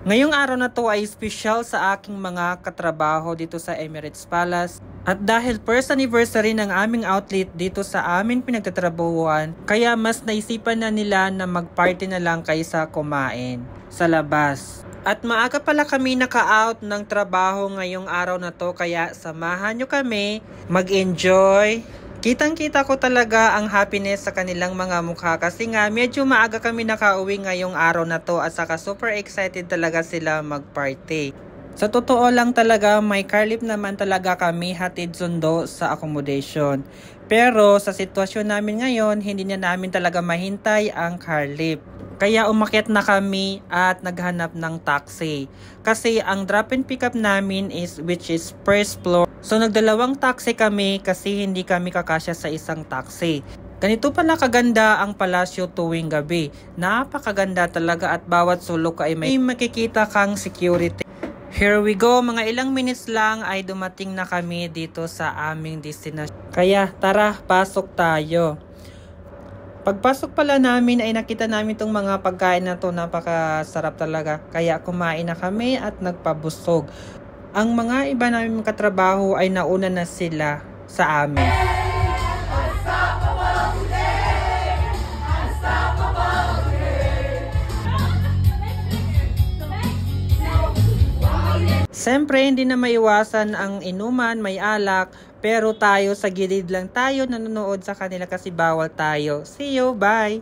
Ngayong araw na to ay special sa aking mga katrabaho dito sa Emirates Palace. At dahil first anniversary ng aming outlet dito sa aming pinagtatrabahuan, kaya mas naisipan na nila na mag-party na lang kaysa kumain sa labas. At maaga pala kami naka-out ng trabaho ngayong araw na to, kaya samahan nyo kami mag-enjoy. Kitang-kita ko talaga ang happiness sa kanilang mga mukha kasi nga medyo maaga kami nakauwi ngayong araw na to at saka super excited talaga sila mag-party. Sa totoo lang talaga, may car lift naman talaga kami hatid sundo sa accommodation. Pero sa sitwasyon namin ngayon, hindi na namin talaga mahintay ang car lift. Kaya umakyat na kami at naghanap ng taxi. Kasi ang drop and pick up namin which is first floor. So nagdalawang taxi kami kasi hindi kami kakasya sa isang taxi. Ganito pala kaganda ang palasyo tuwing gabi. Napakaganda talaga at bawat sulok ay may makikita kang security. Here we go, mga ilang minutes lang ay dumating na kami dito sa aming destination. Kaya tara, pasok tayo. Pagpasok pala namin ay nakita namin itong mga pagkain na to, napakasarap talaga. Kaya kumain na kami at nagpabusog. Ang mga iba namin katrabaho ay nauna na sila sa amin. Siyempre, hindi na maiwasan ang inuman, may alak, pero tayo sa gilid lang tayo nanonood sa kanila kasi bawal tayo. See you, bye!